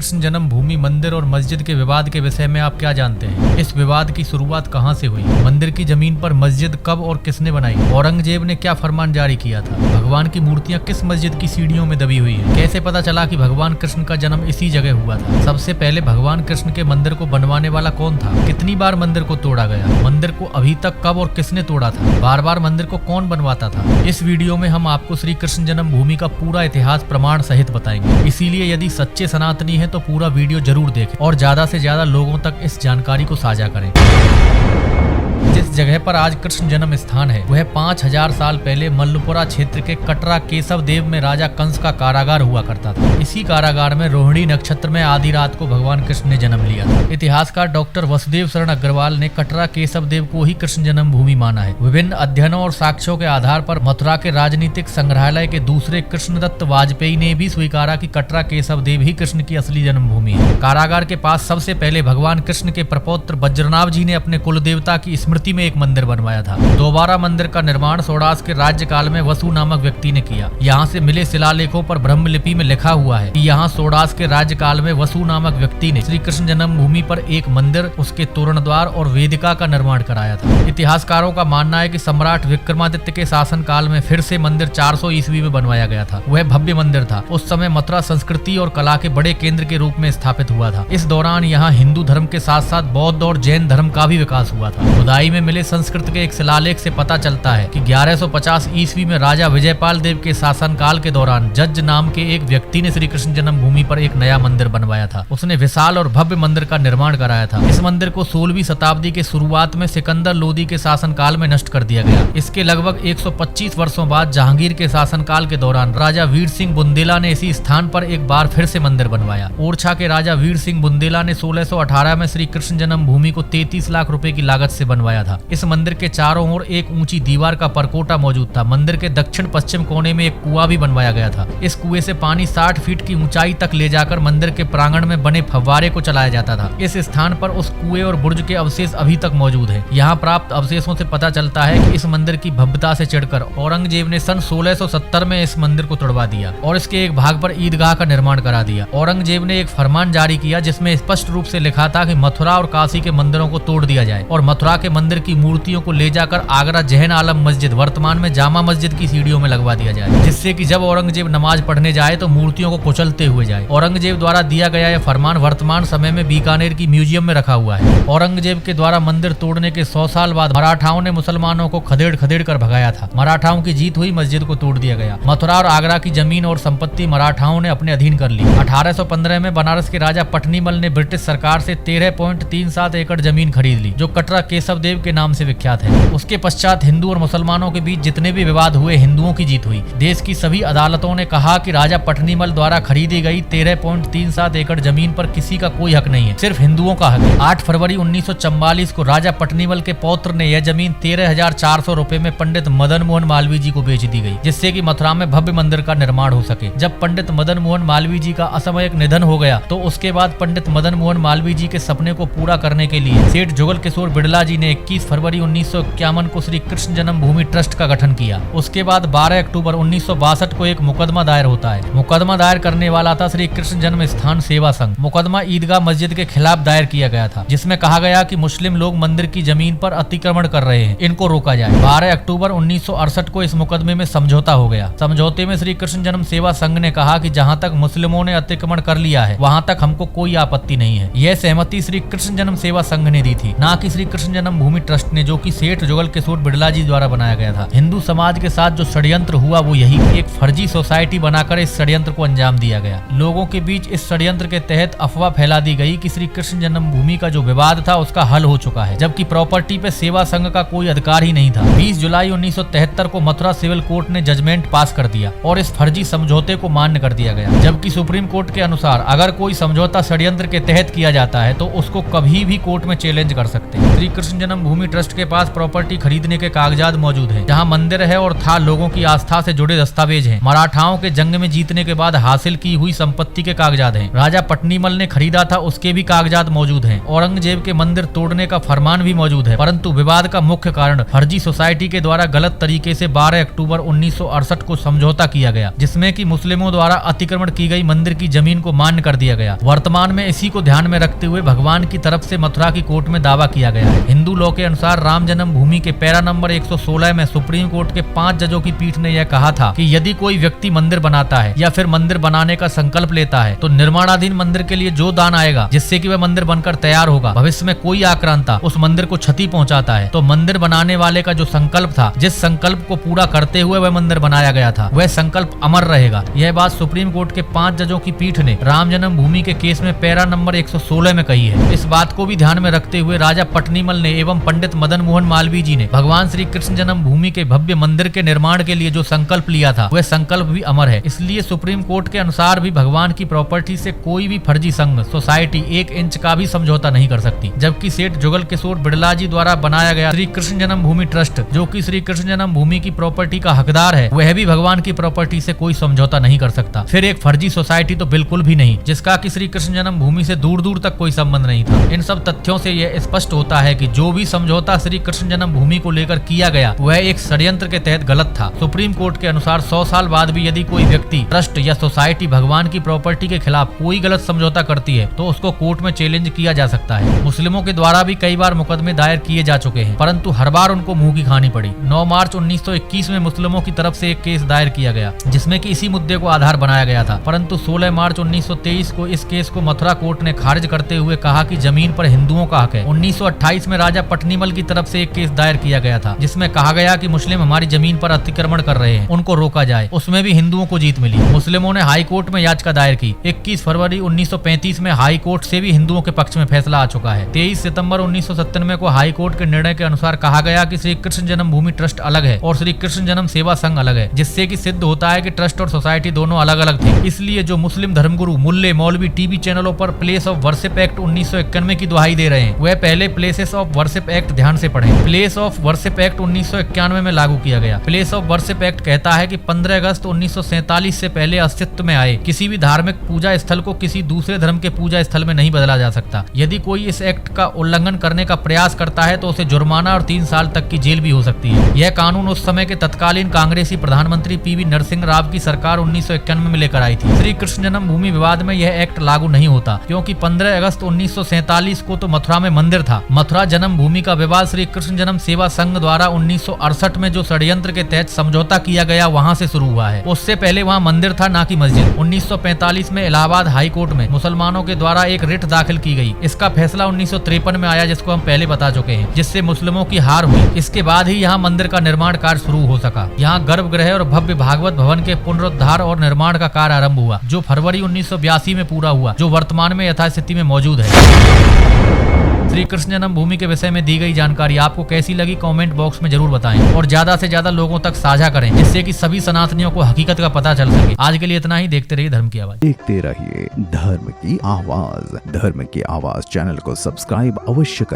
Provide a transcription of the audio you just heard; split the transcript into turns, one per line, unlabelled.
कृष्ण जन्मभूमि मंदिर और मस्जिद के विवाद के विषय में आप क्या जानते हैं? इस विवाद की शुरुआत कहां से हुई? मंदिर की जमीन पर मस्जिद कब और किसने बनाई? औरंगजेब ने क्या फरमान जारी किया था? भगवान की मूर्तियां किस मस्जिद की सीढ़ियों में दबी हुई है? कैसे पता चला कि भगवान कृष्ण का जन्म इसी जगह हुआ था? सबसे पहले भगवान कृष्ण के मंदिर को बनवाने वाला कौन था? कितनी बार मंदिर को तोड़ा गया? मंदिर को अभी तक कब और किसने तोड़ा था? बार बार मंदिर को कौन बनवाता था? इस वीडियो में हम आपको श्री कृष्ण जन्मभूमि का पूरा इतिहास प्रमाण सहित बताएंगे। इसीलिए यदि सच्चे सनातनी हैं तो पूरा वीडियो जरूर देखें और ज्यादा से ज्यादा लोगों तक इस जानकारी को साझा करें। जिस जगह पर आज कृष्ण जन्म स्थान है वह 5000 साल पहले मल्लपुरा क्षेत्र के कटरा केशव देव में राजा कंस का कारागार हुआ करता था। इसी कारागार में रोहिणी नक्षत्र में आधी रात को भगवान कृष्ण ने जन्म लिया था। इतिहासकार डॉक्टर वसुदेव शरण अग्रवाल ने कटरा केशव देव को ही कृष्ण जन्मभूमि माना है। विभिन्न अध्ययनों और साक्ष्यों के आधार पर मथुरा के राजनीतिक संग्रहालय के दूसरे कृष्णदत्त वाजपेयी ने भी स्वीकारा कि कटरा केशव देव ही कृष्ण की असली जन्मभूमि है। कारागार के पास सबसे पहले भगवान कृष्ण के प्रपौत्र वज्रनाभ जी ने अपने कुल देवता की स्मृति में एक मंदिर बनवाया था। दोबारा मंदिर का निर्माण सौराष्ट्र के राज्यकाल में वसु नामक व्यक्ति ने किया। यहाँ से मिले शिलालेखों पर ब्रह्मलिपि में लिखा हुआ है कि यहाँ सौराष्ट्र के राज्यकाल में वसु नामक व्यक्ति ने श्री कृष्ण जन्मभूमि पर एक मंदिर, उसके तोरण द्वार और वेदिका का निर्माण कराया था। इतिहासकारों का मानना है कि सम्राट विक्रमादित्य के शासन काल में फिर से मंदिर 400 ईस्वी में बनवाया गया था। वह भव्य मंदिर था। उस समय मथुरा संस्कृति और कला के बड़े केंद्र के रूप में स्थापित हुआ था। इस दौरान यहाँ हिंदू धर्म के साथ साथ बौद्ध और जैन धर्म का भी विकास हुआ था। खुदाई में मिले संस्कृत के एक शिलालेख से पता चलता है कि 1150 ईस्वी में राजा विजयपाल देव के शासनकाल के दौरान जज नाम के एक व्यक्ति ने श्री कृष्ण जन्मभूमि पर एक नया मंदिर बनवाया था। उसने विशाल और भव्य मंदिर का निर्माण कराया था। इस मंदिर को 16वीं शताब्दी के शुरुआत में सिकंदर लोदी के शासनकाल में नष्ट कर दिया गया। इसके लगभग 125 वर्षों बाद जहांगीर के शासनकाल के दौरान राजा वीर सिंह बुंदेला ने इसी स्थान पर एक बार फिर से मंदिर बनवाया। ओरछा के राजा वीर सिंह बुंदेला ने 1618 में श्री कृष्ण जन्मभूमि को 33 लाख रुपए की लागत से बनवाया था। इस मंदिर के चारों ओर एक ऊंची दीवार का परकोटा मौजूद था। मंदिर के दक्षिण पश्चिम कोने में एक कुआं भी बनवाया गया था। इस कुएं से पानी 60 फीट की ऊंचाई तक ले जाकर मंदिर के प्रांगण में बने फव्वारे को चलाया जाता था। इस स्थान पर उस कुएं और बुर्ज के अवशेष अभी तक मौजूद हैं। यहाँ प्राप्त अवशेषों से पता चलता है कि इस मंदिर की भव्यता से चिढ़कर औरंगजेब ने सन 1670 में इस मंदिर को तोड़वा दिया और इसके एक भाग पर ईदगाह का निर्माण करा दिया। औरंगजेब ने एक फरमान जारी किया जिसमें स्पष्ट रूप से लिखा था कि मथुरा और काशी के मंदिरों को तोड़ दिया जाए और मथुरा के मंदिर की मूर्तियों को ले जाकर आगरा जहन आलम मस्जिद, वर्तमान में जामा मस्जिद की सीढ़ियों में लगवा दिया जाए, जिससे कि जब औरंगजेब नमाज पढ़ने जाए तो मूर्तियों को कुचलते हुए जाए। औरंगजेब द्वारा दिया गया यह फरमान वर्तमान समय में बीकानेर की म्यूजियम में रखा हुआ है। औरंगजेब के द्वारा मंदिर तोड़ने के 100 साल बाद मराठाओं ने मुसलमानों को खदेड़ खदेड़ कर भगाया था। मराठाओं की जीत हुई, मस्जिद को तोड़ दिया गया। मथुरा और आगरा की जमीन और संपत्ति मराठाओं ने अपने अधीन कर ली। 1815 में बनारस के राजा पटनीमल ने ब्रिटिश सरकार से 13.37 एकड़ जमीन खरीद ली, जो कटरा केशव देव के नाम से विख्यात है। उसके पश्चात हिंदू और मुसलमानों के बीच जितने भी विवाद हुए, हिंदुओं की जीत हुई। देश की सभी अदालतों ने कहा कि राजा पटनीमल द्वारा खरीदी गई 13.37 एकड़ जमीन पर किसी का कोई हक नहीं है, सिर्फ हिंदुओं का हक है। 8 फरवरी 1944 को राजा पटनीमल के पौत्र ने यह जमीन 13,400 रुपए में पंडित मदन मोहन मालवीय जी को बेच दी गई, जिससे कि मथुरा में भव्य मंदिर का निर्माण हो सके। जब पंडित मदन मोहन मालवीय जी का असामयिक निधन हो गया तो उसके बाद पंडित मदन मोहन मालवीय जी के सपने को पूरा करने के लिए सेठ जुगल किशोर बिड़ला जी ने 21 फरवरी 1951 को श्री कृष्ण जन्मभूमि ट्रस्ट का गठन किया। उसके बाद 12 अक्टूबर 1962 को एक मुकदमा दायर होता है। मुकदमा दायर करने वाला था श्री कृष्ण जन्म स्थान सेवा संघ। मुकदमा ईदगाह मस्जिद के खिलाफ दायर किया गया था, जिसमें कहा गया कि मुस्लिम लोग मंदिर की जमीन पर अतिक्रमण कर रहे हैं, इनको रोका जाए। 12 अक्टूबर 1968 को इस मुकदमे में समझौता हो गया। समझौते में श्री कृष्ण जन्म सेवा संघ ने कहा कि जहां तक मुस्लिमों ने अतिक्रमण कर लिया है वहां तक हमको कोई आपत्ति नहीं है। यह सहमति श्री कृष्ण जन्म सेवा संघ ने दी थी, न कि श्री कृष्ण जन्मभूमि ट्रस्ट ने, जो कि सेठ जुगल किशोर बिड़ला जी द्वारा बनाया गया था। हिंदू समाज के साथ जो षड्यंत्र हुआ वो यही, एक फर्जी सोसाइटी बनाकर इस षड्यंत्र को अंजाम दिया गया। लोगों के बीच इस षड्यंत्र के तहत अफवाह फैला दी गई कि श्री कृष्ण जन्मभूमि का जो विवाद था उसका हल हो चुका है, जबकि प्रॉपर्टी पे सेवा संघ का कोई अधिकार ही नहीं था। 20 जुलाई 1973 को मथुरा सिविल कोर्ट ने जजमेंट पास कर दिया और इस फर्जी समझौते को मान्य कर दिया गया, जबकि सुप्रीम कोर्ट के अनुसार अगर कोई समझौता षड्यंत्र के तहत किया जाता है तो उसको कभी भी कोर्ट में चैलेंज कर सकते हैं। श्री कृष्ण जन्मभूमि भूमि ट्रस्ट के पास प्रॉपर्टी खरीदने के कागजात मौजूद हैं, जहां मंदिर है और था लोगों की आस्था से जुड़े दस्तावेज हैं। मराठाओं के जंग में जीतने के बाद हासिल की हुई संपत्ति के कागजात हैं। राजा पट्नीमल ने खरीदा था, उसके भी कागजात मौजूद हैं। औरंगजेब के मंदिर तोड़ने का फरमान भी मौजूद है, परंतु विवाद का मुख्य कारण फर्जी सोसाइटी के द्वारा गलत तरीके से 12 अक्टूबर 1968 को समझौता किया गया, जिसमें कि मुस्लिमों द्वारा अतिक्रमण की गई मंदिर की जमीन को मान्य कर दिया गया। वर्तमान में इसी को ध्यान में रखते हुए भगवान की तरफ से मथुरा की कोर्ट में दावा किया गया है। हिंदू लॉ के अनुसार राम जन्म भूमि के पैरा नंबर 116 में सुप्रीम कोर्ट के 5 जजों की पीठ ने यह कहा था कि यदि कोई व्यक्ति मंदिर बनाता है या फिर मंदिर बनाने का संकल्प लेता है तो निर्माणाधीन मंदिर के लिए जो दान आएगा, जिससे कि वह मंदिर बनकर तैयार होगा, भविष्य में कोई आक्रांता उस मंदिर को क्षति पहुंचाता है तो मंदिर बनाने वाले का जो संकल्प था, जिस संकल्प को पूरा करते हुए वह मंदिर बनाया गया था, वह संकल्प अमर रहेगा। यह बात सुप्रीम कोर्ट के 5 जजों की पीठ ने राम जन्म भूमि के केस में पैरा नंबर 116 में कही है। इस बात को भी ध्यान में रखते हुए राजा पट्नीमल ने एवं पंडित मदन मोहन मालवीय जी ने भगवान श्री कृष्ण जन्म भूमि के भव्य मंदिर के निर्माण के लिए जो संकल्प लिया था, वह संकल्प भी अमर है। इसलिए सुप्रीम कोर्ट के अनुसार भी भगवान की प्रॉपर्टी से कोई भी फर्जी संघ सोसाइटी 1 इंच का भी समझौता नहीं कर सकती। जबकि सेठ जुगल किशोर बिड़ला जी द्वारा बनाया गया श्री कृष्ण जन्म भूमि ट्रस्ट, जो कि श्री कृष्ण जन्म भूमि की प्रॉपर्टी का हकदार है, वह भी भगवान की प्रॉपर्टी से कोई समझौता नहीं कर सकता। फिर एक फर्जी सोसाइटी तो बिल्कुल भी नहीं, जिसका कि श्री कृष्ण जन्म भूमि से दूर दूर तक कोई संबंध नहीं था। इन सब तथ्यों से यह स्पष्ट होता है कि जो भी समझौता श्री कृष्ण जन्म भूमि को लेकर किया गया, वह एक षड्यंत्र के तहत गलत था। सुप्रीम कोर्ट के अनुसार 100 साल बाद भी यदि कोई व्यक्ति, ट्रस्ट या सोसाइटी भगवान की प्रॉपर्टी के खिलाफ कोई गलत समझौता करती है तो उसको कोर्ट में चैलेंज किया जा सकता है। मुस्लिमों के द्वारा भी कई बार मुकदमे दायर किए जा चुके हैं, परंतु हर बार उनको मुंह की खानी पड़ी। 9 मार्च 1921 में मुस्लिमों की तरफ से एक केस दायर किया गया, जिसमें कि इसी मुद्दे को आधार बनाया गया था, परंतु 16 मार्च 1923 को इस केस को मथुरा कोर्ट ने खारिज करते हुए कहा कि जमीन पर हिंदुओं का हक है। 1928 में राजा पट्नीमल की तरफ से एक केस दायर किया गया था, जिसमें कहा गया कि मुस्लिम हमारी जमीन पर अतिक्रमण कर रहे हैं, उनको रोका जाए। उसमें भी हिंदुओं को जीत मिली। मुस्लिमों ने हाई कोर्ट में याचिका दायर की। 21 फरवरी 1935 में हाई कोर्ट से भी हिंदुओं के पक्ष में फैसला आ चुका है। 23 सितंबर 1997 को हाई कोर्ट के निर्णय के अनुसार कहा गया कि श्री कृष्ण जन्म भूमि ट्रस्ट अलग है और श्री कृष्ण जन्म सेवा संघ अलग है, जिससे कि सिद्ध होता है कि ट्रस्ट और सोसाइटी दोनों अलग अलग थे। इसलिए जो मुस्लिम धर्मगुरु, मुल्ले, मौलवी टीवी चैनलों पर प्लेस ऑफ वर्शिप एक्ट 1991 की दुहाई दे रहे हैं, वह पहले प्लेसेस ऑफ वर्शिप एक्ट ध्यान से पढ़ें। प्लेस ऑफ वर्शिप एक्ट 1991 में लागू किया गया। प्लेस ऑफ वर्शिप एक्ट कहता है कि 15 अगस्त 1947 से पहले अस्तित्व में आए किसी भी धार्मिक पूजा स्थल को किसी दूसरे धर्म के पूजा स्थल में नहीं बदला जा सकता। यदि कोई इस एक्ट का उल्लंघन करने का प्रयास करता है तो उसे जुर्माना और 3 साल तक की जेल भी हो सकती है। यह कानून उस समय के तत्कालीन कांग्रेसी प्रधानमंत्री पीवी नरसिंह राव की सरकार 1991 में लेकर आई थी। श्री कृष्ण जन्म भूमि विवाद में यह एक्ट लागू नहीं होता, क्योंकि 15 अगस्त 1947 को तो मथुरा में मंदिर था। मथुरा जन्म भूमि का विवाद श्री कृष्ण जन्म सेवा संघ द्वारा 1968 में जो षड्यंत्र के तहत समझौता किया गया, वहां से शुरू हुआ है। उससे पहले वहां मंदिर था, ना कि मस्जिद। 1945 में इलाहाबाद हाई कोर्ट में मुसलमानों के द्वारा एक रिट दाखिल की गई। इसका फैसला 1953 में आया, जिसको हम पहले बता चुके हैं, जिससे मुस्लिमों की हार हुई। इसके बाद ही यहाँ मंदिर का निर्माण कार्य शुरू हो सका। यहाँ गर्भगृह और भव्य भागवत भवन के पुनरुद्धार और निर्माण का कार्य आरंभ हुआ, जो फरवरी 1982 में पूरा हुआ, जो वर्तमान में यथास्थिति में मौजूद है। श्री कृष्ण जन्म भूमि के विषय में दी गई जानकारी आपको कैसी लगी, कमेंट बॉक्स में जरूर बताएं और ज्यादा से ज्यादा लोगों तक साझा करें, जिससे कि सभी सनातनियों को हकीकत का पता चल सके। आज के लिए इतना ही। देखते रहिए धर्म की आवाज।
देखते रहिए धर्म की आवाज। धर्म की आवाज चैनल को सब्सक्राइब अवश्य करें।